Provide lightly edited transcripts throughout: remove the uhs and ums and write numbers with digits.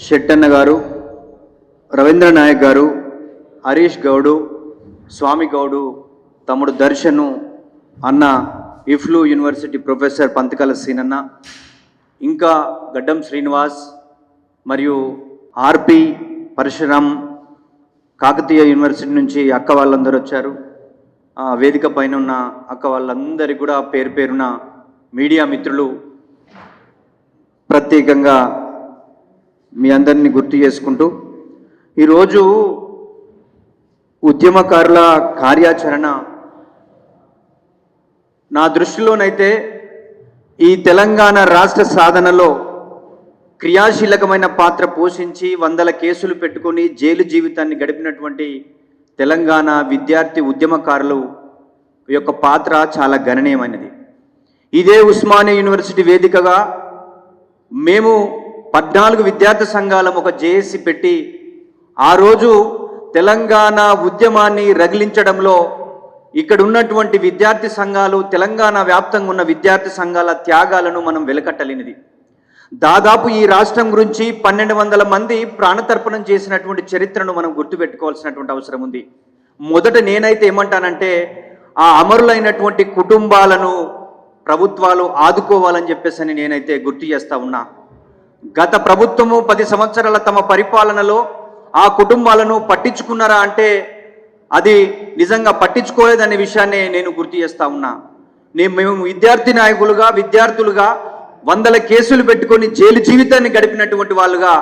శెట్టన్న గారు, రవీంద్ర నాయక్ గారు, హరీష్ గౌడు, స్వామి గౌడు, తమ్ముడు దర్శను, అన్న ఇఫ్లూ యూనివర్సిటీ ప్రొఫెసర్ పంతకాల సీనన్న, ఇంకా గడ్డం శ్రీనివాస్ మరియు ఆర్పి పరశురామ్, కాకతీయ యూనివర్సిటీ నుంచి అక్క వాళ్ళందరూ వచ్చారు. వేదిక పైన ఉన్న అక్క వాళ్ళందరికీ కూడా పేరు పేరున మీడియా మిత్రులు ప్రత్యేకంగా మీ అందరినీ గుర్తు చేసుకుంటూ, ఈరోజు ఉద్యమకారుల కార్యాచరణ నా దృష్టిలోనైతే ఈ తెలంగాణ రాష్ట్ర సాధనలో క్రియాశీలకమైన పాత్ర పోషించి వందల కేసులు పెట్టుకొని జైలు జీవితాన్ని గడిపినటువంటి తెలంగాణ విద్యార్థి ఉద్యమకారులు యొక్క పాత్ర చాలా గణనీయమైనది. ఇదే ఉస్మానియా యూనివర్సిటీ వేదికగా మేము 14 విద్యార్థి సంఘాలం ఒక జేఏసీ పెట్టి ఆ రోజు తెలంగాణ ఉద్యమాన్ని రగిలించడంలో ఇక్కడ ఉన్నటువంటి విద్యార్థి సంఘాలు, తెలంగాణ వ్యాప్తంగా ఉన్న విద్యార్థి సంఘాల త్యాగాలను మనం వెలకట్టలేనిది. దాదాపు ఈ రాష్ట్రం గురించి 1200 మంది ప్రాణతర్పణం చేసినటువంటి చరిత్రను మనం గుర్తుపెట్టుకోవాల్సినటువంటి అవసరం ఉంది. మొదట నేనైతే ఏమంటానంటే, ఆ అమరులైనటువంటి కుటుంబాలను ప్రభుత్వాలు ఆదుకోవాలని చెప్పేసి నేనైతే గుర్తు చేస్తా ఉన్నా. గత ప్రభుత్వము 10 సంవత్సరాల తమ పరిపాలనలో ఆ కుటుంబాలను పట్టించుకున్నారా అంటే అది నిజంగా పట్టించుకోలేదనే విషయాన్ని నేను గుర్తు చేస్తా ఉన్నా. మేము విద్యార్థి నాయకులుగా, విద్యార్థులుగా వందల కేసులు పెట్టుకొని జైలు జీవితాన్ని గడిపినటువంటి వాళ్ళుగా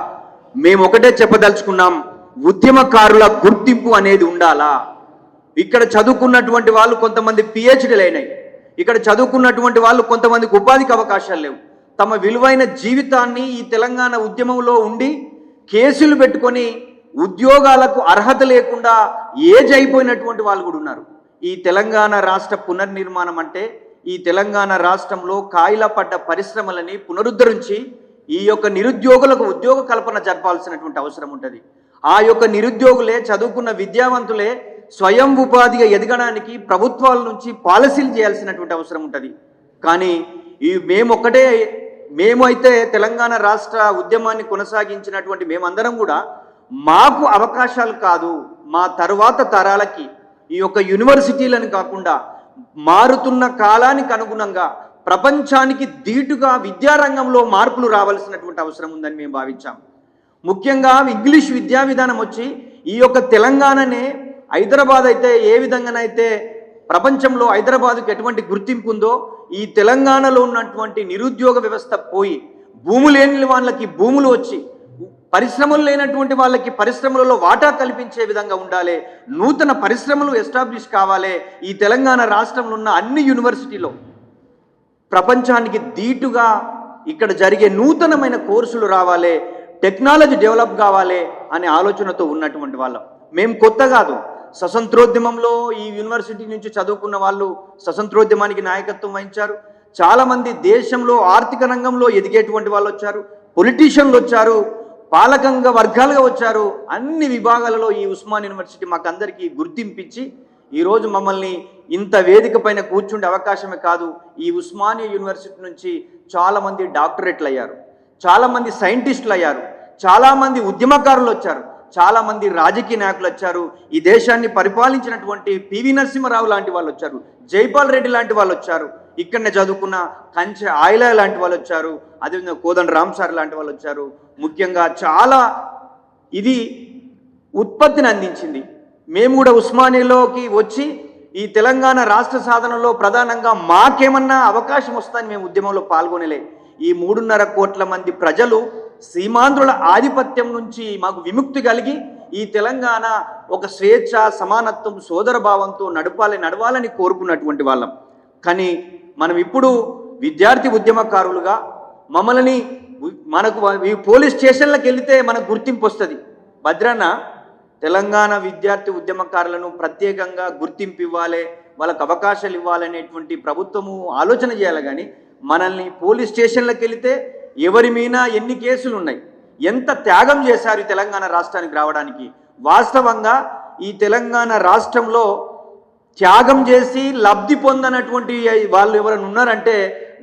మేము ఒకటే చెప్పదలుచుకున్నాం, ఉద్యమకారుల గుర్తింపు అనేది ఉండాలా. ఇక్కడ చదువుకున్నటువంటి వాళ్ళు కొంతమంది పిహెచ్డీలు అయినాయి, ఇక్కడ చదువుకున్నటువంటి వాళ్ళు కొంతమందికి ఉపాధికి అవకాశాలు లేవు. తమ విలువైన జీవితాన్ని ఈ తెలంగాణ ఉద్యమంలో ఉండి కేసులు పెట్టుకొని ఉద్యోగాలకు అర్హత లేకుండా ఏజ్ అయిపోయినటువంటి వాళ్ళు కూడా ఉన్నారు. ఈ తెలంగాణ రాష్ట్ర పునర్నిర్మాణం అంటే ఈ తెలంగాణ రాష్ట్రంలో కాయిలా పడ్డ పరిశ్రమలని పునరుద్ధరించి ఈ యొక్క నిరుద్యోగులకు ఉద్యోగ కల్పన జరపాల్సినటువంటి అవసరం ఉంటుంది. ఆ యొక్క నిరుద్యోగులే, చదువుకున్న విద్యావంతులే స్వయం ఉపాధిగా ఎదగడానికి ప్రభుత్వాల నుంచి పాలసీలు చేయాల్సినటువంటి అవసరం ఉంటుంది. కానీ మేమైతే తెలంగాణ రాష్ట్ర ఉద్యమాన్ని కొనసాగించినటువంటి మేమందరం కూడా మాకు అవకాశాలు కాదు, మా తరువాత తరాలకి ఈ యొక్క యూనివర్సిటీలను కాకుండా మారుతున్న కాలానికి అనుగుణంగా ప్రపంచానికి ధీటుగా విద్యారంగంలో మార్పులు రావాల్సినటువంటి అవసరం ఉందని మేము భావించాం. ముఖ్యంగా ఇంగ్లీష్ విద్యా విధానం వచ్చి ఈ యొక్క తెలంగాణనే హైదరాబాద్ అయితే ఏ విధంగానైతే ప్రపంచంలో హైదరాబాద్కు ఎటువంటి గుర్తింపు ఉందో ఈ తెలంగాణలో ఉన్నటువంటి నిరుద్యోగ వ్యవస్థ పోయి భూములు లేని వాళ్ళకి భూములు వచ్చి, పరిశ్రమలు లేనటువంటి వాళ్ళకి పరిశ్రమలలో వాటా కల్పించే విధంగా ఉండాలి. నూతన పరిశ్రమలు ఎస్టాబ్లిష్ కావాలి. ఈ తెలంగాణ రాష్ట్రంలో ఉన్న అన్ని యూనివర్సిటీలో ప్రపంచానికి ధీటుగా ఇక్కడ జరిగే నూతనమైన కోర్సులు రావాలి, టెక్నాలజీ డెవలప్ కావాలి అనే ఆలోచనతో ఉన్నటువంటి వాళ్ళం. మేము కొత్త కాదు, స్వతంత్రోద్యమంలో ఈ యూనివర్సిటీ నుంచి చదువుకున్న వాళ్ళు స్వతంత్రోద్యమానికి నాయకత్వం వహించారు. చాలామంది దేశంలో ఆర్థిక రంగంలో ఎదిగేటువంటి వాళ్ళు వచ్చారు, పొలిటీషియన్లు వచ్చారు, పాలకంగా వర్గాలుగా వచ్చారు. అన్ని విభాగాలలో ఈ ఉస్మానియా యూనివర్సిటీ మాకందరికీ గుర్తింపించి ఈరోజు మమ్మల్ని ఇంత వేదిక పైన కూర్చుండే అవకాశమే కాదు, ఈ ఉస్మానియా యూనివర్సిటీ నుంచి చాలామంది డాక్టరేట్లు అయ్యారు, చాలామంది సైంటిస్టులు అయ్యారు, చాలామంది ఉద్యమకారులు వచ్చారు, చాలామంది రాజకీయ నాయకులు వచ్చారు. ఈ దేశాన్ని పరిపాలించినటువంటి పివి నరసింహారావు లాంటి వాళ్ళు వచ్చారు, జైపాల్ రెడ్డి లాంటి వాళ్ళు వచ్చారు, ఇక్కడనే చదువుకున్న కంచె ఆయిల లాంటి వాళ్ళు వచ్చారు, అదేవిధంగా కోదండ రామ్ సార్ లాంటి వాళ్ళు వచ్చారు. ముఖ్యంగా చాలా ఇది ఉత్పత్తిని అందించింది. మేము కూడా ఉస్మానియాలోకి వచ్చి ఈ తెలంగాణ రాష్ట్ర సాధనలో ప్రధానంగా మాకేమన్నా అవకాశం వస్తుందని మేము ఉద్యమంలో పాల్గొనలే. ఈ 3.5 కోట్ల మంది ప్రజలు సీమాంధ్రుల ఆధిపత్యం నుంచి మాకు విముక్తి కలిగి ఈ తెలంగాణ ఒక స్వేచ్ఛ, సమానత్వం, సోదర భావంతో నడవాలని కోరుకున్నటువంటి వాళ్ళం. కానీ మనం ఇప్పుడు విద్యార్థి ఉద్యమకారులుగా మనకు పోలీస్ స్టేషన్లకు వెళితే మనకు గుర్తింపు వస్తుంది. భద్రన్న తెలంగాణ విద్యార్థి ఉద్యమకారులను ప్రత్యేకంగా గుర్తింపు ఇవ్వాలి, వాళ్ళకు అవకాశాలు ఇవ్వాలనేటువంటి ప్రభుత్వము ఆలోచన చేయాలి. కానీ మనల్ని పోలీస్ స్టేషన్లకు వెళితే ఎవరి మీద ఎన్ని కేసులు ఉన్నాయి, ఎంత త్యాగం చేశారు ఈ తెలంగాణ రాష్ట్రానికి రావడానికి. వాస్తవంగా ఈ తెలంగాణ రాష్ట్రంలో త్యాగం చేసి లబ్ధి పొందనటువంటి వాళ్ళు ఎవరైనా ఉన్నారంటే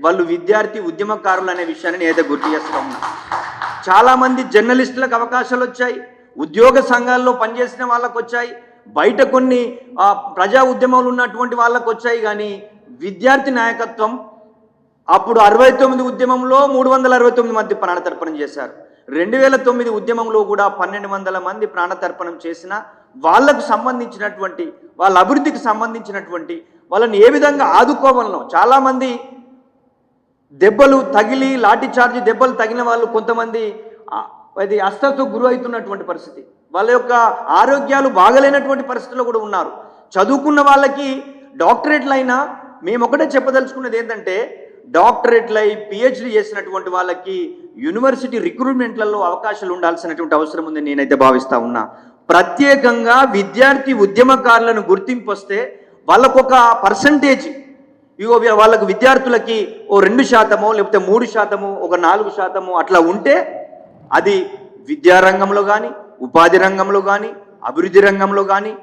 వాళ్ళు విద్యార్థి ఉద్యమకారులు అనే విషయాన్ని నేనైతే గుర్తు చేస్తూ ఉన్నా. చాలామంది జర్నలిస్టులకు అవకాశాలు వచ్చాయి, ఉద్యోగ సంఘాల్లో పనిచేసిన వాళ్ళకు వచ్చాయి, బయట కొన్ని ప్రజా ఉద్యమాలు ఉన్నటువంటి వాళ్ళకు వచ్చాయి. కానీ విద్యార్థి నాయకత్వం అప్పుడు 69 ఉద్యమంలో 369 మంది ప్రాణతర్పణం చేశారు. 2009 ఉద్యమంలో కూడా 1200 మంది ప్రాణతర్పణం చేసిన వాళ్లకు సంబంధించినటువంటి వాళ్ళ అభివృద్ధికి సంబంధించినటువంటి వాళ్ళని ఏ విధంగా ఆదుకోవాలనో చాలామంది దెబ్బలు తగిలి లాఠీ చార్జి దెబ్బలు తగిలిన వాళ్ళు కొంతమంది అది అస్వస్థకు గురి అవుతున్నటువంటి పరిస్థితి, వాళ్ళ యొక్క ఆరోగ్యాలు బాగలేనటువంటి పరిస్థితుల్లో కూడా ఉన్నారు. చదువుకున్న వాళ్ళకి డాక్టరేట్లు అయినా మేము ఒకటే చెప్పదలుచుకున్నది ఏంటంటే డాక్టరేట్లు అయి పిహెచ్డి చేసినటువంటి వాళ్ళకి యూనివర్సిటీ రిక్రూట్మెంట్లలో అవకాశాలు ఉండాల్సినటువంటి అవసరం ఉందని నేనైతే భావిస్తా ఉన్నా. ప్రత్యేకంగా విద్యార్థి ఉద్యమకారులను గుర్తింపు వస్తే వాళ్ళకొక పర్సంటేజ్ వాళ్ళకు విద్యార్థులకి ఓ 2% లేకపోతే 3%, ఒక 4% అట్లా ఉంటే అది విద్యారంగంలో కానీ ఉపాధి రంగంలో కానీ అభివృద్ధి రంగంలో కానీ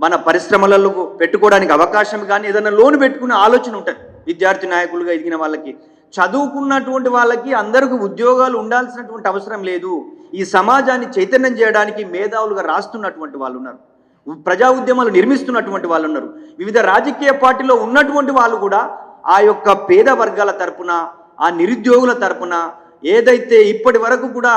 మన పరిశ్రమలలో పెట్టుకోవడానికి అవకాశం కానీ ఏదైనా లోన్ పెట్టుకునే ఆలోచన ఉంటుంది. విద్యార్థి నాయకులుగా ఎదిగిన వాళ్ళకి చదువుకున్నటువంటి వాళ్ళకి అందరికీ ఉద్యోగాలు ఉండాల్సినటువంటి అవసరం లేదు. ఈ సమాజాన్ని చైతన్యం చేయడానికి మేధావులుగా రాస్తున్నటువంటి వాళ్ళు ఉన్నారు, ప్రజా ఉద్యమాలు నిర్మిస్తున్నటువంటి వాళ్ళు ఉన్నారు, వివిధ రాజకీయ పార్టీలో ఉన్నటువంటి వాళ్ళు కూడా ఆ యొక్క పేద వర్గాల తరపున ఆ నిరుద్యోగుల తరపున ఏదైతే ఇప్పటి వరకు కూడా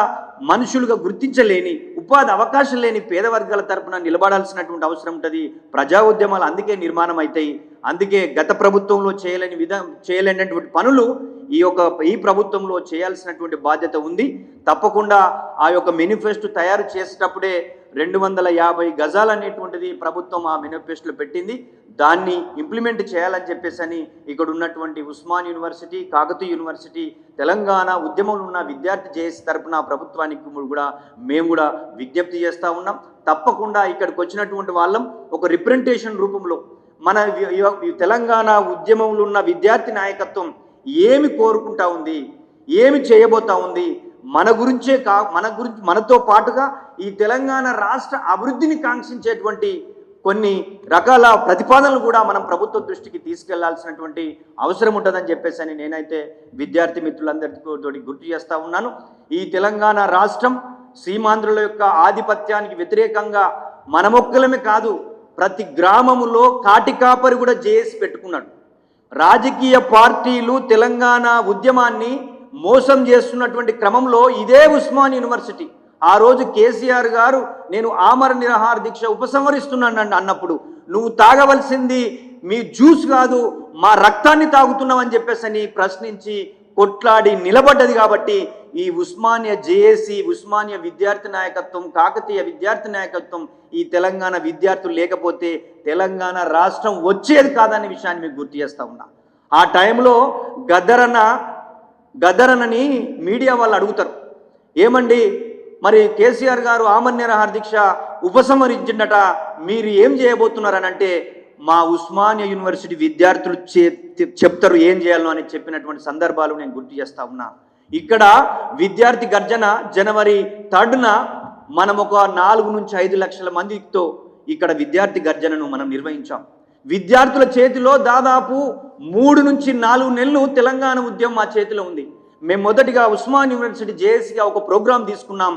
మనుషులుగా గుర్తించలేని ఉపాధి అవకాశం లేని పేద వర్గాల తరపున నిలబడాల్సినటువంటి అవసరం ఉంటుంది. ప్రజా ఉద్యమాలు అందుకే నిర్మాణం అవుతాయి. అందుకే గత ప్రభుత్వంలో చేయలేనటువంటి పనులు ఈ ప్రభుత్వంలో చేయాల్సినటువంటి బాధ్యత ఉంది. తప్పకుండా ఆ యొక్క మేనిఫెస్టో తయారు చేసేటప్పుడే 250 గజాలు అనేటువంటిది ప్రభుత్వం ఆ మేనిఫెస్టోలో పెట్టింది. దాన్ని ఇంప్లిమెంట్ చేయాలని చెప్పేసి ఇక్కడ ఉన్నటువంటి ఉస్మాన్ యూనివర్సిటీ, కాకతీయ యూనివర్సిటీ, తెలంగాణ ఉద్యమంలో ఉన్న విద్యార్థి జేఏసీ తరపున ప్రభుత్వానికి మేము కూడా విజ్ఞప్తి చేస్తూ ఉన్నాం. తప్పకుండా ఇక్కడికి వచ్చినటువంటి వాళ్ళం ఒక రిప్రజెంటేషన్ రూపంలో మన తెలంగాణ ఉద్యమంలో ఉన్న విద్యార్థి నాయకత్వం ఏమి కోరుకుంటా ఉంది, ఏమి చేయబోతా ఉంది, మన గురించే మనతో పాటుగా ఈ తెలంగాణ రాష్ట్ర అభివృద్ధిని కాంక్షించేటువంటి కొన్ని రకాల ప్రతిపాదనలు కూడా మనం ప్రభుత్వ దృష్టికి తీసుకెళ్లాల్సినటువంటి అవసరం ఉంటుందని చెప్పేసి నేనైతే విద్యార్థి మిత్రులందరితో గుర్తు చేస్తూ ఉన్నాను. ఈ తెలంగాణ రాష్ట్రం సీమాంధ్రుల యొక్క ఆధిపత్యానికి వ్యతిరేకంగా మనమొక్కలమే కాదు, ప్రతి గ్రామములో కాటికాపరి కూడా జేఏసీ పెట్టుకున్నాడు. రాజకీయ పార్టీలు తెలంగాణ ఉద్యమాన్ని మోసం చేస్తున్నటువంటి క్రమంలో ఇదే ఉస్మాన్ యూనివర్సిటీ ఆ రోజు కేసీఆర్ గారు నేను ఆమర నిరాహార దీక్ష ఉపసంహరిస్తున్నాను అన్నప్పుడు నువ్వు తాగవలసింది మీ జ్యూస్ కాదు మా రక్తాన్ని తాగుతున్నావని చెప్పేసి ప్రశ్నించి కొట్లాడి నిలబడ్డది. కాబట్టి ఈ ఉస్మానియా జేఏసీ, ఉస్మానియా విద్యార్థి నాయకత్వం, కాకతీయ విద్యార్థి నాయకత్వం, ఈ తెలంగాణ విద్యార్థులు లేకపోతే తెలంగాణ రాష్ట్రం వచ్చేది కాదనే విషయాన్ని మీకు గుర్తు చేస్తూ ఉన్నా. ఆ టైంలో గద్దరనని మీడియా వాళ్ళు అడుగుతారు, ఏమండి మరి కేసీఆర్ గారు ఆమర నిరాహార దీక్ష ఉపసంహరించిందట, మీరు ఏం చేయబోతున్నారని అంటే మా ఉస్మానియా యూనివర్సిటీ విద్యార్థులు చెప్తారు ఏం చేయాలో అని చెప్పినటువంటి సందర్భాలు నేను గుర్తు చేస్తా ఉన్నా. ఇక్కడ విద్యార్థి గర్జన జనవరి 3న మనం ఒక 4 నుంచి 5 లక్షల మందితో ఇక్కడ విద్యార్థి గర్జనను మనం నిర్వహించాం. విద్యార్థుల చేతిలో దాదాపు 3 నుంచి 4 నెలలు తెలంగాణ ఉద్యమం మా చేతిలో ఉంది. మేము మొదటిగా ఉస్మాన్ యూనివర్సిటీ జేఏసీగా ఒక ప్రోగ్రాం తీసుకున్నాం.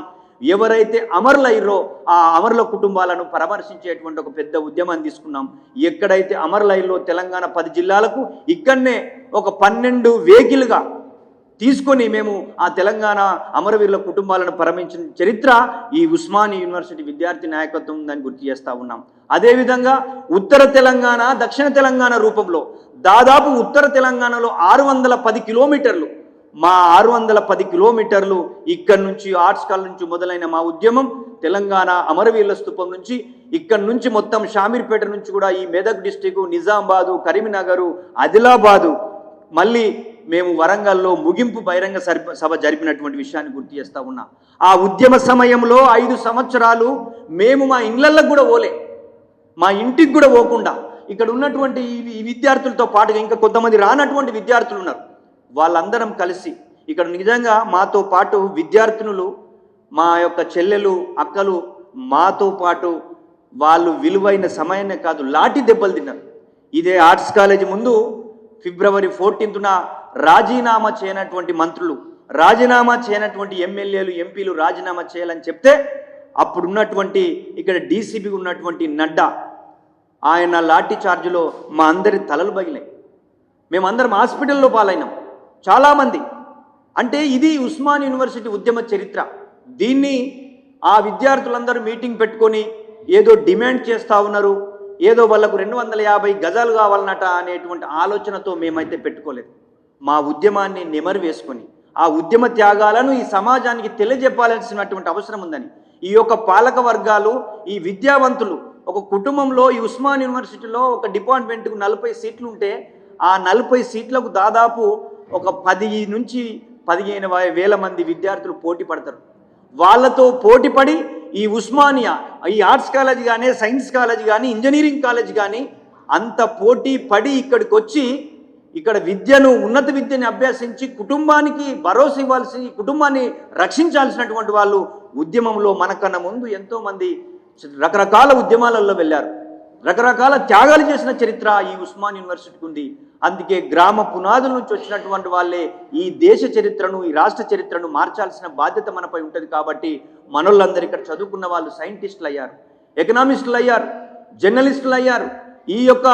ఎవరైతే అమరులయ్యారో ఆ అమరుల కుటుంబాలను పరామర్శించేటువంటి ఒక పెద్ద ఉద్యమాన్ని తీసుకున్నాం. ఎక్కడైతే అమరులయ్యారో తెలంగాణ 10 జిల్లాలకు ఇక్కడనే ఒక 12 వెహికల్గా తీసుకొని మేము ఆ తెలంగాణ అమరవీరుల కుటుంబాలను పరామర్శించిన చరిత్ర ఈ ఉస్మాన్ యూనివర్సిటీ విద్యార్థి నాయకత్వం దాన్ని గుర్తు చేస్తూ ఉన్నాం. అదేవిధంగా ఉత్తర తెలంగాణ, దక్షిణ తెలంగాణ రూపంలో దాదాపు ఉత్తర తెలంగాణలో 610 కిలోమీటర్లు, మా 610 కిలోమీటర్లు ఇక్కడి నుంచి ఆర్ట్స్ కాలేజ్ నుంచి మొదలైన మా ఉద్యమం తెలంగాణ అమరవీరుల స్థూపం నుంచి ఇక్కడి నుంచి మొత్తం షామీర్పేట నుంచి కూడా ఈ మెదక్ డిస్టిక్, నిజామాబాదు, కరీంనగరు, ఆదిలాబాదు, మళ్ళీ మేము వరంగల్లో ముగింపు బహిరంగ సభ జరిపినటువంటి విషయాన్ని గుర్తు చేస్తూ ఉన్నా. ఆ ఉద్యమ సమయంలో 5 సంవత్సరాలు మేము మా ఇళ్లలకు కూడా పోలే, మా ఇంటికి కూడా పోకుండా ఇక్కడ ఉన్నటువంటి ఈ విద్యార్థులతో పాటుగా ఇంకా కొంతమంది రానటువంటి విద్యార్థులు ఉన్నారు. వాళ్ళందరం కలిసి ఇక్కడ నిజంగా మాతో పాటు విద్యార్థినులు, మా యొక్క చెల్లెలు, అక్కలు మాతో పాటు వాళ్ళు విలువైన సమయాన్నే కాదు లాఠీ దెబ్బలు తిన్నారు. ఇదే ఆర్ట్స్ కాలేజీ ముందు ఫిబ్రవరి 14న రాజీనామా చేయనటువంటి మంత్రులు రాజీనామా చేయనటువంటి ఎమ్మెల్యేలు ఎంపీలు రాజీనామా చేయాలని చెప్తే అప్పుడున్నటువంటి ఇక్కడ డీసీపీ ఉన్నటువంటి నడ్డా ఆయన లాఠీ చార్జులో మా అందరి తలలు పగిలాయి. మేమందరం హాస్పిటల్లో పాలైనాం చాలామంది. అంటే ఇది ఉస్మాన్ యూనివర్సిటీ ఉద్యమ చరిత్ర. దీన్ని ఆ విద్యార్థులందరూ మీటింగ్ పెట్టుకొని ఏదో డిమాండ్ చేస్తూ ఉన్నారు, ఏదో వాళ్ళకు 250 గజాలు కావాలన్నట అనేటువంటి ఆలోచనతో మేమైతే పెట్టుకోలేదు. మా ఉద్యమాన్ని నెమరు వేసుకొని ఆ ఉద్యమ త్యాగాలను ఈ సమాజానికి తెలియజెప్పాల్సినటువంటి అవసరం ఉందని ఈ యొక్క పాలక వర్గాలు, ఈ విద్యావంతులు, ఒక కుటుంబంలో ఈ ఉస్మాన్ యూనివర్సిటీలో ఒక డిపార్ట్మెంట్కు 40 సీట్లు ఉంటే ఆ 40 సీట్లకు దాదాపు ఒక 10 నుంచి 15,000 మంది విద్యార్థులు పోటీ పడతారు. వాళ్ళతో పోటీపడి ఈ ఉస్మానియా, ఈ ఆర్ట్స్ కాలేజ్ కానీ, సైన్స్ కాలేజ్ కానీ, ఇంజనీరింగ్ కాలేజ్ కానీ అంత పోటీ పడి ఇక్కడికి వచ్చి ఇక్కడ విద్యను, ఉన్నత విద్యని అభ్యసించి కుటుంబానికి భరోసా ఇవ్వాల్సి, కుటుంబాన్ని రక్షించాల్సినటువంటి వాళ్ళు ఉద్యమంలో మనకన్నా ముందు ఎంతోమంది రకరకాల ఉద్యమాలలో వెళ్ళారు. రకరకాల త్యాగాలు చేసిన చరిత్ర ఈ ఉస్మాన్ యూనివర్సిటీకి ఉంది. అందుకే గ్రామ పునాదుల నుంచి వచ్చినటువంటి వాళ్ళే ఈ దేశ చరిత్రను, ఈ రాష్ట్ర చరిత్రను మార్చాల్సిన బాధ్యత మనపై ఉంటుంది. కాబట్టి మనోళ్ళందరూ ఇక్కడ చదువుకున్న వాళ్ళు సైంటిస్టులు అయ్యారు, ఎకనామిస్టులు అయ్యారు, జర్నలిస్టులు అయ్యారు, ఈ యొక్క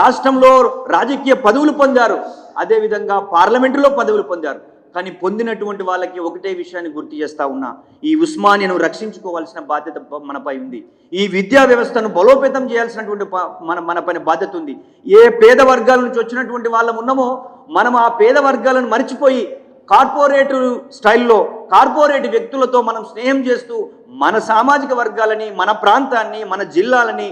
రాష్ట్రంలో రాజకీయ పదవులు పొందారు, అదేవిధంగా పార్లమెంటులో పదవులు పొందారు. కానీ పొందినటువంటి వాళ్ళకి ఒకటే విషయాన్ని గుర్తు చేస్తూ ఉన్నా, ఈ ఉస్మానియాను రక్షించుకోవాల్సిన బాధ్యత మనపై ఉంది. ఈ విద్యా వ్యవస్థను బలోపేతం చేయాల్సినటువంటి మనపైన బాధ్యత ఉంది. ఏ పేద వర్గాల నుంచి వచ్చినటువంటి వాళ్ళం ఉన్నామో మనం ఆ పేద వర్గాలను మర్చిపోయి కార్పొరేట్ స్టైల్లో కార్పొరేట్ వ్యక్తులతో మనం స్నేహం చేస్తూ మన సామాజిక వర్గాలని, మన ప్రాంతాన్ని, మన జిల్లాలని,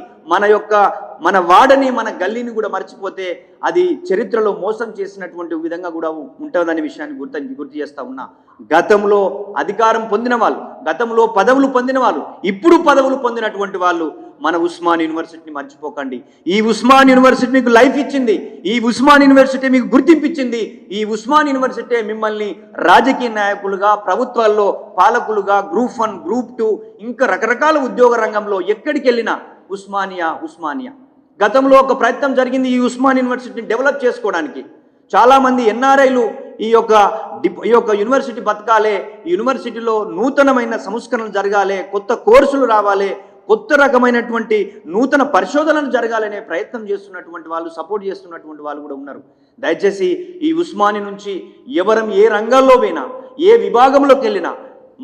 మన వాడని, మన గల్లీని కూడా మర్చిపోతే అది చరిత్రలో మోసం చేసినటువంటి విధంగా కూడా ఉంటుందనే విషయాన్ని గుర్తు చేస్తూ ఉన్నా. గతంలో అధికారం పొందిన వాళ్ళు, గతంలో పదవులు పొందిన వాళ్ళు, ఇప్పుడు పదవులు పొందినటువంటి వాళ్ళు మన ఉస్మాన్ యూనివర్సిటీని మర్చిపోకండి. ఈ ఉస్మాన్ యూనివర్సిటీ మీకు లైఫ్ ఇచ్చింది, ఈ ఉస్మాన్ యూనివర్సిటీ మీకు గుర్తింపించింది. ఈ ఉస్మాన్ యూనివర్సిటీ మిమ్మల్ని రాజకీయ నాయకులుగా, ప్రభుత్వాల్లో పాలకులుగా, గ్రూప్ 1, గ్రూప్ 2 ఇంకా రకరకాల ఉద్యోగ రంగంలో ఎక్కడికి వెళ్ళినా ఉస్మానియా. గతంలో ఒక ప్రయత్నం జరిగింది ఈ ఉస్మాన్ యూనివర్సిటీని డెవలప్ చేసుకోవడానికి. చాలామంది ఎన్ఆర్ఐలు ఈ యొక్క యూనివర్సిటీ బతకాలే, ఈ యూనివర్సిటీలో నూతనమైన సంస్కరణలు జరగాలి, కొత్త కోర్సులు రావాలి, కొత్త రకమైనటువంటి నూతన పరిశోధనలు జరగాలనే ప్రయత్నం చేస్తున్నటువంటి వాళ్ళు, సపోర్ట్ చేస్తున్నటువంటి వాళ్ళు కూడా ఉన్నారు. దయచేసి ఈ ఉస్మాని నుంచి ఎవరం ఏ రంగాల్లో పోయినా, ఏ విభాగంలోకి వెళ్ళినా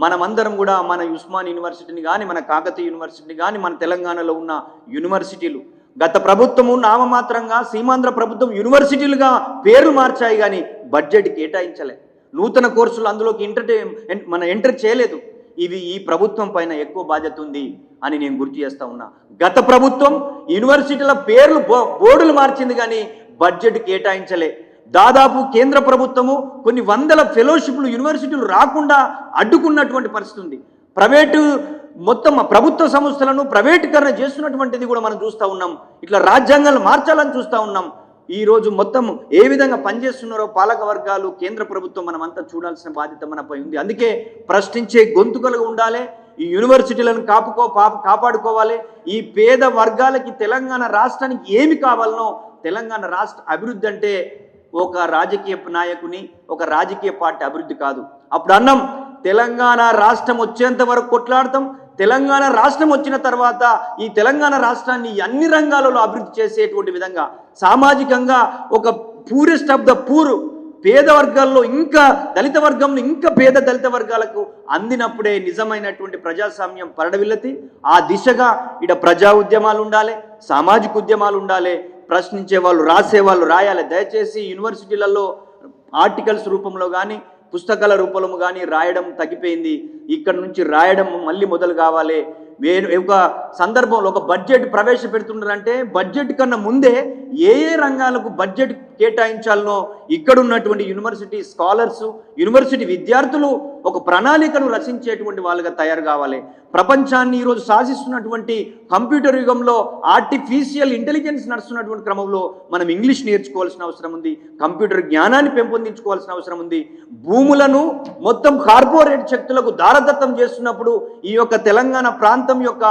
మనమందరం కూడా మన ఉస్మాన్ యూనివర్సిటీని కానీ, మన కాకతీయ యూనివర్సిటీని కానీ, మన తెలంగాణలో ఉన్న యూనివర్సిటీలు గత ప్రభుత్వము నామమాత్రంగా సీమాంధ్ర ప్రభుత్వం యూనివర్సిటీలుగా పేర్లు మార్చాయి కానీ బడ్జెట్ కేటాయించలే, నూతన కోర్సులు అందులోకి ఎంటర్ చేయలేదు. ఇవి ఈ ప్రభుత్వం పైన ఎక్కువ బాధ్యత ఉంది అని నేను గుర్తు చేస్తా ఉన్నా. గత ప్రభుత్వం యూనివర్సిటీల పేర్లు బోర్డులు మార్చింది కానీ బడ్జెట్ కేటాయించలే. దాదాపు కేంద్ర ప్రభుత్వము కొన్ని వందల ఫెలోషిప్లు యూనివర్సిటీలు రాకుండా అడ్డుకున్నటువంటి పరిస్థితి ఉంది. మొత్తం ప్రభుత్వ సంస్థలను ప్రైవేటీకరణ చేస్తున్నటువంటిది కూడా మనం చూస్తూ ఉన్నాం. ఇట్లా రాజ్యాంగాలను మార్చాలని చూస్తూ ఉన్నాం. ఈరోజు మొత్తం ఏ విధంగా పనిచేస్తున్నారో పాలక వర్గాలు, కేంద్ర ప్రభుత్వం మనమంతా చూడాల్సిన బాధ్యత మనపై ఉంది. అందుకే ప్రశ్నించే గొంతుకలుగా ఉండాలి, ఈ యూనివర్సిటీలను కాపాడుకోవాలి. ఈ పేద వర్గాలకి తెలంగాణ రాష్ట్రానికి ఏమి కావాలనో, తెలంగాణ రాష్ట్ర అభివృద్ధి అంటే ఒక రాజకీయ నాయకుని, ఒక రాజకీయ పార్టీ అభివృద్ధి కాదు. అప్పుడు అన్నం తెలంగాణ రాష్ట్రం వచ్చేంత వరకు కొట్లాడతాం. తెలంగాణ రాష్ట్రం వచ్చిన తర్వాత ఈ తెలంగాణ రాష్ట్రాన్ని అన్ని రంగాలలో అభివృద్ధి చేసేటువంటి విధంగా సామాజికంగా ఒక పూరెస్ట్ ఆఫ్ ద పూర్, పేద వర్గాల్లో ఇంకా దళిత వర్గంలో ఇంకా పేద దళిత వర్గాలకు అందినప్పుడే నిజమైనటువంటి ప్రజాస్వామ్యం పరడవిల్లతి. ఆ దిశగా ఇక్కడ ప్రజా ఉద్యమాలు ఉండాలి, సామాజిక ఉద్యమాలు ఉండాలి, ప్రశ్నించే వాళ్ళు, రాసేవాళ్ళు రాయాలి. దయచేసి యూనివర్సిటీలలో ఆర్టికల్స్ రూపంలో కానీ, పుస్తకాల రూపంలో కానీ రాయడం తగ్గిపోయింది. ఇక్కడ నుంచి రాయడం మళ్ళీ మొదలు కావాలి. ఒక సందర్భంలో ఒక బడ్జెట్ ప్రవేశపెడుతున్నారంటే బడ్జెట్ కన్నా ముందే ఏ రంగాలకు బడ్జెట్ కేటాయించాలనో ఇక్కడ ఉన్నటువంటి యూనివర్సిటీ స్కాలర్స్, యూనివర్సిటీ విద్యార్థులు ఒక ప్రణాళికను రచించేటువంటి వాళ్ళుగా తయారు కావాలి. ప్రపంచాన్ని ఈరోజు శాసిస్తున్నటువంటి కంప్యూటర్ యుగంలో ఆర్టిఫిషియల్ ఇంటెలిజెన్స్ నడుస్తున్నటువంటి క్రమంలో మనం ఇంగ్లీష్ నేర్చుకోవాల్సిన అవసరం ఉంది, కంప్యూటర్ జ్ఞానాన్ని పెంపొందించుకోవాల్సిన అవసరం ఉంది. భూములను మొత్తం కార్పొరేట్ శక్తులకు దారదత్తం చేస్తున్నప్పుడు ఈ యొక్క తెలంగాణ ప్రాంతం యొక్క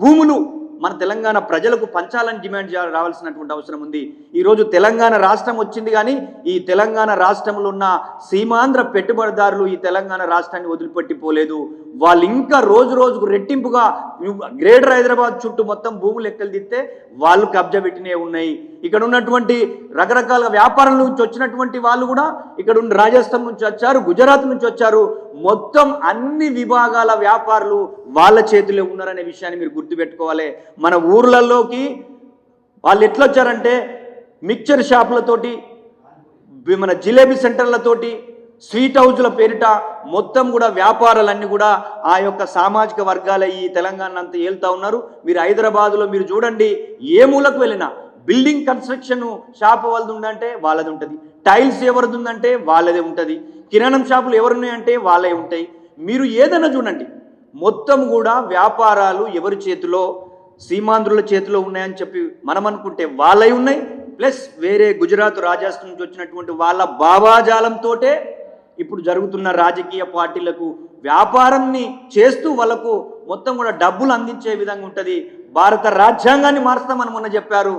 భూములు మన తెలంగాణ ప్రజలకు పంచాలని డిమాండ్ రావాల్సినటువంటి అవసరం ఉంది. ఈరోజు తెలంగాణ రాష్ట్రం వచ్చింది, కానీ ఈ తెలంగాణ రాష్ట్రంలో ఉన్న సీమాంధ్ర పెట్టుబడిదారులు ఈ తెలంగాణ రాష్ట్రాన్ని వదిలిపెట్టిపోలేదు. వాళ్ళు ఇంకా రోజు రోజుకు రెట్టింపుగా గ్రేటర్ హైదరాబాద్ చుట్టూ మొత్తం భూములు లెక్కలు దిస్తే వాళ్ళు కబ్జా పెట్టినే ఉన్నాయి. ఇక్కడ ఉన్నటువంటి రకరకాల వ్యాపారాల నుంచి వచ్చినటువంటి వాళ్ళు కూడా ఇక్కడ ఉన్న రాజస్థాన్ నుంచి వచ్చారు, గుజరాత్ నుంచి వచ్చారు. మొత్తం అన్ని విభాగాల వ్యాపారులు వాళ్ళ చేతిలో ఉన్నారనే విషయాన్ని మీరు గుర్తుపెట్టుకోవాలి. మన ఊర్లలోకి వాళ్ళు ఎట్లా వచ్చారంటే మిక్చర్ షాపులతోటి, మన జిలేబీ సెంటర్లతోటి, స్వీట్ హౌజ్ల పేరిట మొత్తం కూడా వ్యాపారాలన్నీ కూడా ఆ యొక్క సామాజిక వర్గాల ఈ తెలంగాణ అంతా ఏళ్తా ఉన్నారు. మీరు హైదరాబాదులో మీరు చూడండి, ఏ మూలకు వెళ్ళినా బిల్డింగ్ కన్స్ట్రక్షన్ షాప్ వాళ్ళది ఉందంటే వాళ్ళది ఉంటుంది, టైల్స్ ఎవరిది ఉందంటే వాళ్ళదే ఉంటుంది, కిరాణం షాపులు ఎవరున్నాయంటే వాళ్ళే ఉంటాయి. మీరు ఏదైనా చూడండి, మొత్తం కూడా వ్యాపారాలు ఎవరి చేతిలో, సీమాంధ్రుల చేతిలో ఉన్నాయని చెప్పి మనం అనుకుంటే వాళ్ళవి ఉన్నాయి. ప్లస్ వేరే గుజరాత్, రాజస్థాన్ నుంచి వచ్చినటువంటి వాళ్ళ భావాజాలంతో ఇప్పుడు జరుగుతున్న రాజకీయ పార్టీలకు వ్యాపారాన్ని చేస్తూ వాళ్ళకు మొత్తం కూడా డబ్బులు అందించే విధంగా ఉంటుంది. భారత రాజ్యాంగాన్ని మారుస్తామని మొన్న చెప్పారు.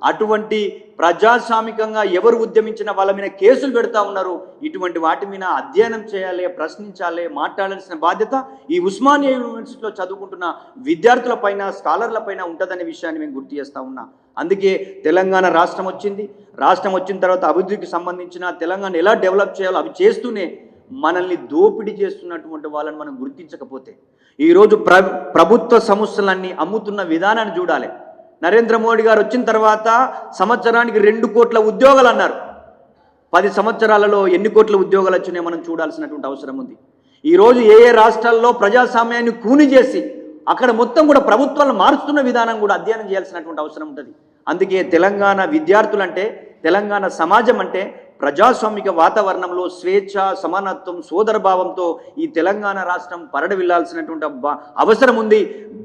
అటువంటి ప్రజాస్వామికంగా ఎవరు ఉద్యమించిన వాళ్ళ మీద కేసులు పెడతా ఉన్నారు. ఇటువంటి వాటి మీద అధ్యయనం చేయాలి, ప్రశ్నించాలి, మాట్లాడాల్సిన బాధ్యత ఈ ఉస్మానియా యూనివర్సిటీలో చదువుకుంటున్న విద్యార్థుల పైన, స్కాలర్ల పైన ఉంటుందనే విషయాన్ని మేము గుర్తు చేస్తూ ఉన్నా. అందుకే తెలంగాణ రాష్ట్రం వచ్చింది. రాష్ట్రం వచ్చిన తర్వాత అభివృద్ధికి సంబంధించిన తెలంగాణ ఎలా డెవలప్ చేయాలో అవి చేస్తూనే మనల్ని దోపిడీ చేస్తున్నటువంటి వాళ్ళని మనం గుర్తించకపోతే ఈరోజు ప్రభుత్వ సంస్థలన్నీ అమ్ముతున్న విధానాన్ని చూడాలి. నరేంద్ర మోడీ గారు వచ్చిన తర్వాత సంవత్సరానికి 2 కోట్ల ఉద్యోగాలు అన్నారు. 10 సంవత్సరాలలో ఎన్ని కోట్ల ఉద్యోగాలు వచ్చినాయో మనం చూడాల్సినటువంటి అవసరం ఉంది. ఈరోజు ఏ రాష్ట్రాల్లో ప్రజాస్వామ్యాన్ని కూని చేసి అక్కడ మొత్తం కూడా ప్రభుత్వాలను మారుస్తున్న విధానం కూడా అధ్యయనం చేయాల్సినటువంటి అవసరం ఉంటుంది. అందుకే తెలంగాణ విద్యార్థులంటే, తెలంగాణ సమాజం అంటే ప్రజాస్వామిక వాతావరణంలో స్వేచ్ఛ, సమానత్వం, సోదరభావంతో ఈ తెలంగాణ రాష్ట్రం పరడవిల్లాల్సినటువంటి అవసరం ఉంది.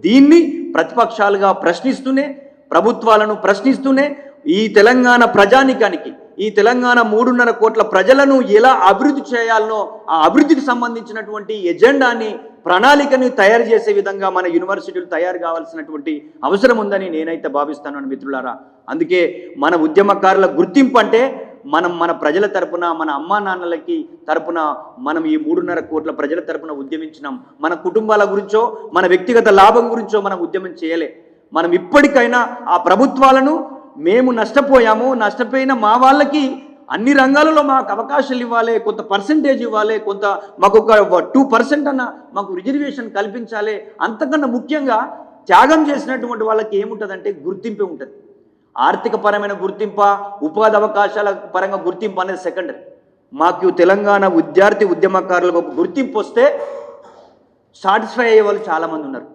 దీన్ని ప్రతిపక్షాలుగా ప్రశ్నిస్తూనే, ప్రభుత్వాలను ప్రశ్నిస్తూనే ఈ తెలంగాణ ప్రజానికానికి, ఈ తెలంగాణ 3.5 కోట్ల ప్రజలను ఎలా అభివృద్ధి చేయాలనో ఆ అభివృద్ధికి సంబంధించినటువంటి ఎజెండాని, ప్రణాళికని తయారు చేసే విధంగా మన యూనివర్సిటీలు తయారు కావాల్సినటువంటి అవసరం ఉందని నేనైతే భావిస్తాను మిత్రులారా. అందుకే మన ఉద్యమకారుల గుర్తింపు అంటే మన ప్రజల తరపున, మన అమ్మా నాన్నలకి తరపున మనం ఈ 3.5 కోట్ల ప్రజల తరపున ఉద్యమించినాం. మన కుటుంబాల గురించో, మన వ్యక్తిగత లాభం గురించో మనం ఉద్యమం చేయలే. మనం ఇప్పటికైనా ఆ ప్రభుత్వాలను మేము నష్టపోయిన మా వాళ్ళకి అన్ని రంగాలలో మాకు అవకాశాలు ఇవ్వాలి, కొంత పర్సెంటేజ్ ఇవ్వాలి, కొంత మాకు ఒక 2% అన్న మాకు రిజర్వేషన్ కల్పించాలి. అంతకన్నా ముఖ్యంగా త్యాగం చేసినటువంటి వాళ్ళకి ఏముంటుందంటే గుర్తింపే ఉంటుంది. ఆర్థిక పరమైన గుర్తింప, ఉపాధి అవకాశాల పరంగా గుర్తింపు అనేది సెకండరీ. మాకు తెలంగాణ విద్యార్థి ఉద్యమకారులకు ఒక గుర్తింపు వస్తే సాటిస్ఫై అయ్యే వాళ్ళు చాలామంది ఉన్నారు.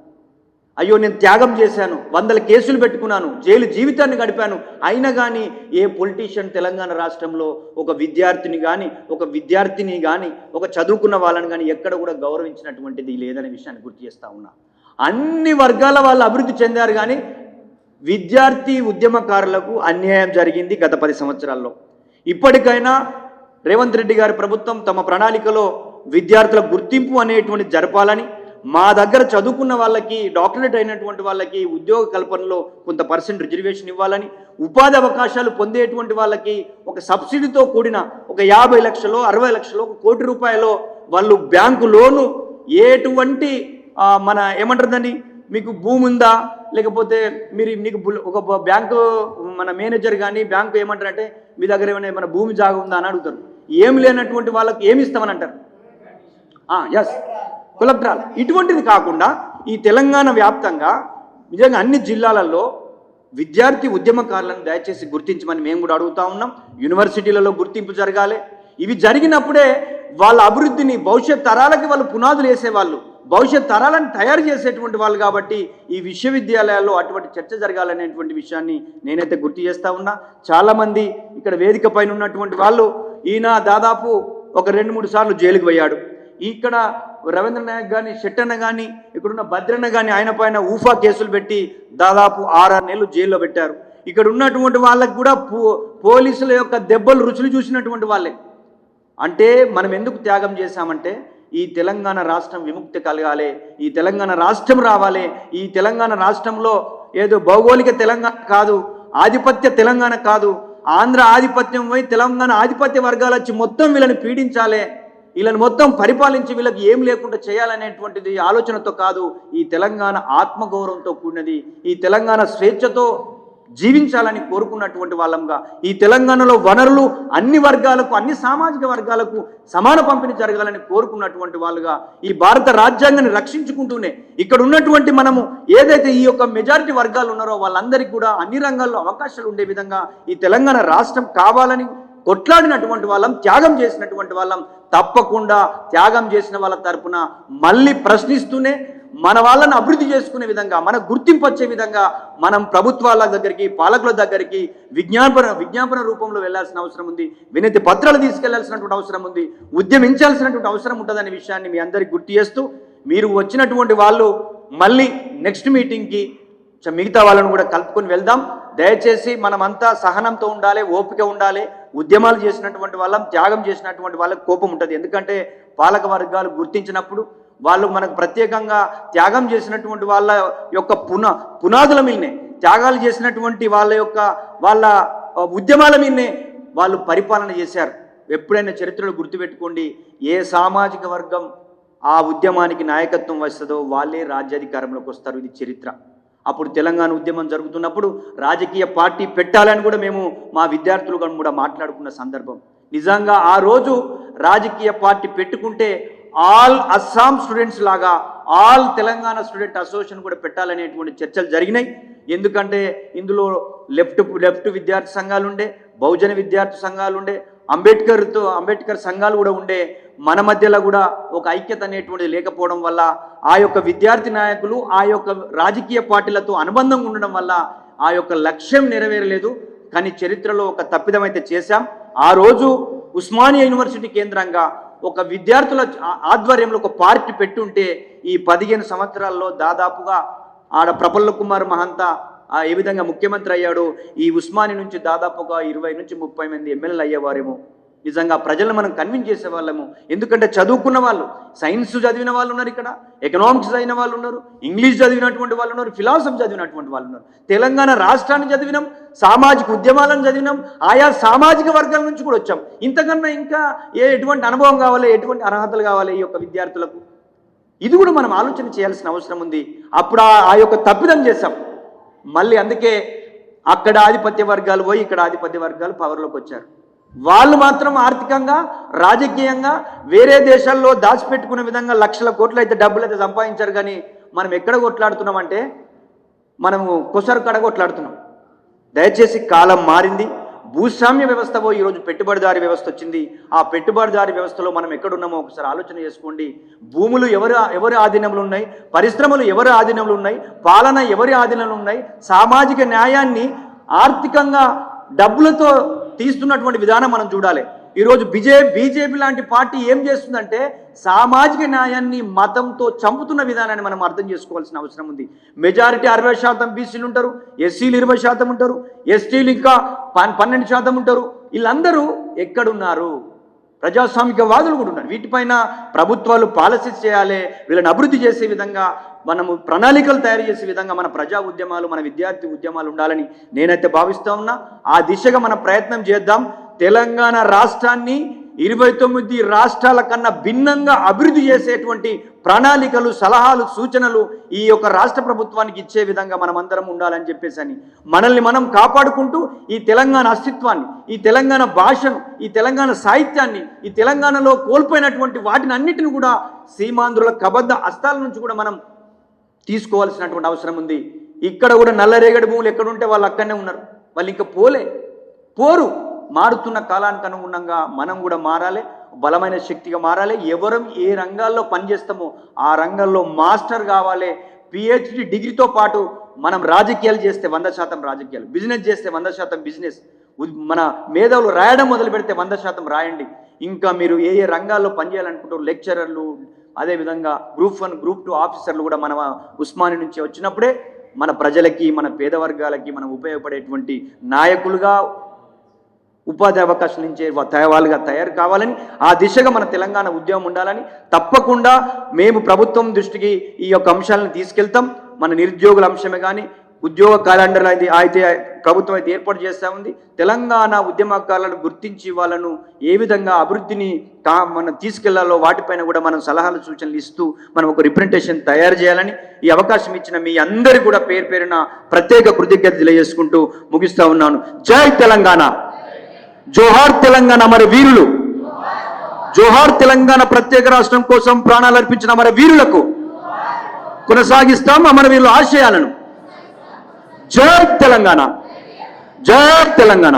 అయ్యో నేను త్యాగం చేశాను, 100 కేసులు పెట్టుకున్నాను, జైలు జీవితాన్ని గడిపాను, అయినా కానీ ఏ పొలిటీషియన్ తెలంగాణ రాష్ట్రంలో ఒక విద్యార్థిని కానీ, ఒక విద్యార్థిని కానీ, ఒక చదువుకున్న వాళ్ళని కానీ ఎక్కడ కూడా గౌరవించినటువంటిది లేదనే విషయాన్ని గుర్తు చేస్తూ ఉన్నా. అన్ని వర్గాల వాళ్ళు అభివృద్ధి చెందారు, కానీ విద్యార్థి ఉద్యమకారులకు అన్యాయం జరిగింది గత 10 సంవత్సరాల్లో. ఇప్పటికైనా రేవంత్ రెడ్డి గారి ప్రభుత్వం తమ ప్రణాళికలో విద్యార్థుల గుర్తింపు అనేటువంటి జరపాలని, మా దగ్గర చదువుకున్న వాళ్ళకి, డాక్టరేట్ అయినటువంటి వాళ్ళకి ఉద్యోగ కల్పనలో కొంత % రిజర్వేషన్ ఇవ్వాలని, ఉపాధి అవకాశాలు పొందేటువంటి వాళ్ళకి ఒక సబ్సిడీతో కూడిన ఒక 50 లక్షలు, 60 లక్షలు, 1 కోటి రూపాయలు వాళ్ళు బ్యాంకు లోను, ఎటువంటి మన ఏమంటారు దాన్ని, మీకు భూమి ఉందా, లేకపోతే నీకు ఒక బ్యాంకు మన మేనేజర్ కానీ బ్యాంకు ఏమంటారంటే మీ దగ్గర ఏమైనా భూమి జాగా ఉందా అని అడుగుతారు. ఏమి లేనటువంటి వాళ్ళకి ఏమి ఇస్తామని అంటారు. ఎస్, కులప్ట్రాల్. ఇటువంటిది కాకుండా ఈ తెలంగాణ వ్యాప్తంగా నిజంగా అన్ని జిల్లాలలో విద్యార్థి ఉద్యమకారులను దయచేసి గుర్తించమని మేము కూడా అడుగుతా ఉన్నాం. యూనివర్సిటీలలో గుర్తింపు జరగాలి. ఇవి జరిగినప్పుడే వాళ్ళ అభివృద్ధిని, భవిష్యత్ తరాలకి వాళ్ళు పునాదులు వేసేవాళ్ళు, భవిష్యత్ తరాలను తయారు చేసేటువంటి వాళ్ళు. కాబట్టి ఈ విశ్వవిద్యాలయాల్లో అటువంటి చర్చ జరగాలనేటువంటి విషయాన్ని నేనైతే గుర్తు చేస్తూ ఉన్నా. చాలామంది ఇక్కడ వేదిక పైన ఉన్నటువంటి వాళ్ళు, ఈయన దాదాపు ఒక 2-3 సార్లు జైలుకు పోయాడు. ఇక్కడ రవీంద్ర నాయక్ కానీ, శెట్టన్న కానీ, ఇక్కడున్న భద్రన్న కానీ ఆయన పైన ఊఫా కేసులు పెట్టి దాదాపు 6-6 నెలలు జైల్లో పెట్టారు. ఇక్కడ ఉన్నటువంటి వాళ్ళకు కూడా పోలీసుల యొక్క దెబ్బలు రుచులు చూసినటువంటి వాళ్ళే. అంటే మనం ఎందుకు త్యాగం చేశామంటే ఈ తెలంగాణ రాష్ట్రం విముక్తి కలగాలి, ఈ తెలంగాణ రాష్ట్రం రావాలి. ఈ తెలంగాణ రాష్ట్రంలో ఏదో భౌగోళిక తెలంగాణ కాదు, ఆధిపత్య తెలంగాణ కాదు, ఆంధ్ర ఆధిపత్యం పోయి తెలంగాణ ఆధిపత్య వర్గాలు వచ్చి మొత్తం వీళ్ళని పీడించాలి, వీళ్ళని మొత్తం పరిపాలించి వీళ్ళకి ఏం లేకుండా చేయాలనేటువంటిది ఆలోచనతో కాదు. ఈ తెలంగాణ ఆత్మగౌరవంతో కూడినది, ఈ తెలంగాణ స్వేచ్ఛతో జీవించాలని కోరుకున్నటువంటి వాళ్ళంగా, ఈ తెలంగాణలో వనరులు అన్ని వర్గాలకు, అన్ని సామాజిక వర్గాలకు సమాన పంపిణీ జరగాలని కోరుకున్నటువంటి వాళ్ళుగా, ఈ భారత రాజ్యాంగాన్ని రక్షించుకుంటూనే ఇక్కడ ఉన్నటువంటి మనము ఏదైతే ఈ యొక్క మెజారిటీ వర్గాలు ఉన్నారో వాళ్ళందరికీ కూడా అన్ని రంగాల్లో అవకాశాలు ఉండే విధంగా ఈ తెలంగాణ రాష్ట్రం కావాలని కొట్లాడినటువంటి వాళ్ళం, త్యాగం చేసినటువంటి వాళ్ళం. తప్పకుండా త్యాగం చేసిన వాళ్ళ తరపున మళ్ళీ ప్రశ్నిస్తూనే మన వాళ్ళని అభివృద్ధి చేసుకునే విధంగా, మన గుర్తింపు వచ్చే విధంగా మనం ప్రభుత్వాల దగ్గరికి, పాలకుల దగ్గరికి విజ్ఞాపన రూపంలో వెళ్లాల్సిన అవసరం ఉంది, వినతి పత్రాలు తీసుకెళ్లాల్సినటువంటి అవసరం ఉంది, ఉద్యమించాల్సినటువంటి అవసరం ఉంటుందనే విషయాన్ని మీ అందరికీ గుర్తు చేస్తూ, మీరు వచ్చినటువంటి వాళ్ళు మళ్ళీ నెక్స్ట్ మీటింగ్కి మిగతా వాళ్ళను కూడా కలుపుకొని వెళ్దాం. దయచేసి మనమంతా సహనంతో ఉండాలి, ఓపిక ఉండాలి. ఉద్యమాలు చేసినటువంటి వాళ్ళం, త్యాగం చేసినటువంటి వాళ్ళకి కోపం ఉంటుంది. ఎందుకంటే పాలక వర్గాలు గుర్తించినప్పుడు వాళ్ళు మనకు ప్రత్యేకంగా త్యాగం చేసినటువంటి వాళ్ళ యొక్క పునాదుల మీదనే, త్యాగాలు చేసినటువంటి వాళ్ళ ఉద్యమాల మీదనే వాళ్ళు పరిపాలన చేశారు. ఎప్పుడైనా చరిత్రలో గుర్తుపెట్టుకోండి, ఏ సామాజిక వర్గం ఆ ఉద్యమానికి నాయకత్వం వస్తుందో వాళ్ళే రాజ్యాధికారంలోకి వస్తారు. ఇది చరిత్ర. అప్పుడు తెలంగాణ ఉద్యమం జరుగుతున్నప్పుడు రాజకీయ పార్టీ పెట్టాలని కూడా మేము మా విద్యార్థులు కూడా మాట్లాడుకున్న సందర్భం. నిజంగా ఆ రోజు రాజకీయ పార్టీ పెట్టుకుంటే ఆల్ అస్సాం స్టూడెంట్స్ లాగా ఆల్ తెలంగాణ స్టూడెంట్ అసోసియేషన్ కూడా పెట్టాలనేటువంటి చర్చలు జరిగినాయి. ఎందుకంటే ఇందులో లెఫ్ట్ విద్యార్థి సంఘాలు ఉండే, బహుజన విద్యార్థి సంఘాలు ఉండే, అంబేద్కర్ సంఘాలు కూడా ఉండే. మన మధ్యలో కూడా ఒక ఐక్యత అనేటువంటిది లేకపోవడం వల్ల ఆ యొక్క విద్యార్థి నాయకులు ఆ యొక్క రాజకీయ పార్టీలతో అనుబంధం ఉండడం వల్ల ఆ యొక్క లక్ష్యం నెరవేరలేదు. కానీ చరిత్రలో ఒక తప్పిదం అయితే చేశాం. ఆ రోజు ఉస్మానియా యూనివర్సిటీ కేంద్రంగా ఒక విద్యార్థుల ఆధ్వర్యంలో ఒక పార్టీ పెట్టుంటే ఈ 15 సంవత్సరాల్లో దాదాపుగా ఆడ ప్రఫుల్ల కుమార్ మహంతా ఏ విధంగా ముఖ్యమంత్రి అయ్యాడో ఈ ఉస్మానియా నుంచి దాదాపుగా 20 నుంచి 30 మంది ఎమ్మెల్యేలు అయ్యేవారేమో. నిజంగా ప్రజలను మనం కన్విన్స్ చేసేవాళ్ళము. ఎందుకంటే చదువుకున్న వాళ్ళు, సైన్స్ చదివిన వాళ్ళు ఉన్నారు, ఇక్కడ ఎకనామిక్స్ చదివిన వాళ్ళు ఉన్నారు, ఇంగ్లీష్ చదివినటువంటి వాళ్ళు ఉన్నారు, ఫిలాసఫీ చదివినటువంటి వాళ్ళు ఉన్నారు. తెలంగాణ రాష్ట్రాన్ని చదివినాం, సామాజిక ఉద్యమాలను చదివినాం, ఆయా సామాజిక వర్గాల నుంచి కూడా వచ్చాం. ఇంతకన్నా ఇంకా ఎటువంటి అనుభవం కావాలి, ఎటువంటి అర్హతలు కావాలి ఈ యొక్క విద్యార్థులకు? ఇది కూడా మనం ఆలోచన చేయాల్సిన అవసరం ఉంది. అప్పుడు ఆ యొక్క తప్పిదం చేశాం. మళ్ళీ అందుకే అక్కడ ఆధిపత్య వర్గాలు పోయి ఇక్కడ ఆధిపత్య వర్గాలు పవర్లోకి వచ్చారు. వాళ్ళు మాత్రం ఆర్థికంగా, రాజకీయంగా వేరే దేశాల్లో దాచిపెట్టుకునే విధంగా లక్షల కోట్లు అయితే డబ్బులు అయితే సంపాదించారు. కానీ మనం ఎక్కడ కొట్లాడుతున్నామంటే మనము కొసరు కడ కొట్లాడుతున్నాం. దయచేసి కాలం మారింది. భూస్వామ్య వ్యవస్థ పోయి ఈరోజు పెట్టుబడిదారి వ్యవస్థ వచ్చింది. ఆ పెట్టుబడిదారి వ్యవస్థలో మనం ఎక్కడున్నామో ఒకసారి ఆలోచన చేసుకోండి. భూములు ఎవరి ఆధీనంలో ఉన్నాయి, పరిశ్రమలు ఎవరి ఆధీనంలో ఉన్నాయి, పాలన ఎవరి ఆధీనంలో ఉన్నాయి, సామాజిక న్యాయాన్ని ఆర్థికంగా డబ్బులతో తీస్తున్నటువంటి విధానం మనం చూడాలి. ఈరోజు బీజేపీ లాంటి పార్టీ ఏం చేస్తుందంటే సామాజిక న్యాయాన్ని మతంతో చంపుతున్న విధానాన్ని మనం అర్థం చేసుకోవాల్సిన అవసరం ఉంది. మెజారిటీ 60% బీసీలు ఉంటారు, ఎస్సీలు 20% ఉంటారు, ఎస్టీలు ఇంకా 12% ఉంటారు. వీళ్ళందరూ ఎక్కడున్నారు? ప్రజాస్వామికవాదులు కూడా ఉన్నారు. వీటిపైన ప్రభుత్వాలు పాలసీస్ చేయాలి. వీళ్ళని అభివృద్ధి చేసే విధంగా మనము ప్రణాళికలు తయారు చేసే విధంగా మన ప్రజా ఉద్యమాలు, మన విద్యార్థి ఉద్యమాలు ఉండాలని నేనైతే భావిస్తూ ఉన్నా. ఆ దిశగా మనం ప్రయత్నం చేద్దాం. తెలంగాణ రాష్ట్రాన్ని 29 రాష్ట్రాల కన్నా భిన్నంగా అభివృద్ధి చేసేటువంటి ప్రణాళికలు, సలహాలు, సూచనలు ఈ యొక్క రాష్ట్ర ప్రభుత్వానికి ఇచ్చే విధంగా మనం అందరం ఉండాలని చెప్పేసి మనల్ని మనం కాపాడుకుంటూ ఈ తెలంగాణ అస్తిత్వాన్ని, ఈ తెలంగాణ భాషను, ఈ తెలంగాణ సాహిత్యాన్ని, ఈ తెలంగాణలో కోల్పోయినటువంటి వాటిని అన్నిటిని కూడా సీమాంధ్రుల కబద్ధ హస్తాల నుంచి కూడా మనం తీసుకోవాల్సినటువంటి అవసరం ఉంది. ఇక్కడ కూడా నల్లరేగడి భూములు ఎక్కడుంటే వాళ్ళు అక్కడనే ఉన్నారు. వాళ్ళు ఇంకా పోరు. మారుతున్న కాలానికి అనుగుణంగా మనం కూడా మారాలి, బలమైన శక్తిగా మారాలి. ఎవరం ఏ రంగాల్లో పనిచేస్తామో ఆ రంగంలో మాస్టర్ కావాలి. PhD డిగ్రీతో పాటు మనం రాజకీయాలు చేస్తే 100% రాజకీయాలు, బిజినెస్ చేస్తే 100% బిజినెస్, మన మేధావులు రాయడం మొదలు పెడితే 100% రాయండి. ఇంకా మీరు ఏ రంగాల్లో పనిచేయాలనుకుంటారు, లెక్చరర్లు, అదేవిధంగా Group 1, Group 2 ఆఫీసర్లు కూడా మన ఉస్మానియా నుంచి వచ్చినప్పుడే మన ప్రజలకి, మన పేద వర్గాలకి మనం ఉపయోగపడేటువంటి నాయకులుగా, ఉపాధి అవకాశాల నుంచి వాళ్ళుగా తయారు కావాలని, ఆ దిశగా మన తెలంగాణ ఉద్యమం ఉండాలని తప్పకుండా మేము ప్రభుత్వం దృష్టికి ఈ యొక్క అంశాలను తీసుకెళ్తాం. మన నిరుద్యోగుల అంశమే కానీ, ఉద్యోగ క్యాలెండర్ అయితే ప్రభుత్వం అయితే ఏర్పాటు చేస్తూ ఉంది. తెలంగాణ ఉద్యమకారులను గుర్తించి వాళ్ళను ఏ విధంగా అభివృద్ధిని మనం తీసుకెళ్లాలో వాటిపైన కూడా మనం సలహాలు సూచనలు ఇస్తూ మనం ఒక రిప్రజెంటేషన్ తయారు చేయాలని ఈ అవకాశం ఇచ్చిన మీ అందరి కూడా పేరు పేరున ప్రత్యేక కృతజ్ఞత తెలియజేసుకుంటూ ముగిస్తా ఉన్నాను. జై తెలంగాణ, జోహార్ తెలంగాణ మరి వీరులు, జోహార్ తెలంగాణ ప్రత్యేక రాష్ట్రం కోసం ప్రాణాలు అర్పించిన మన వీరులకు కొనసాగిస్తాం అమరవీరుల ఆశయాలను. జై తెలంగాణ, జై తెలంగాణ.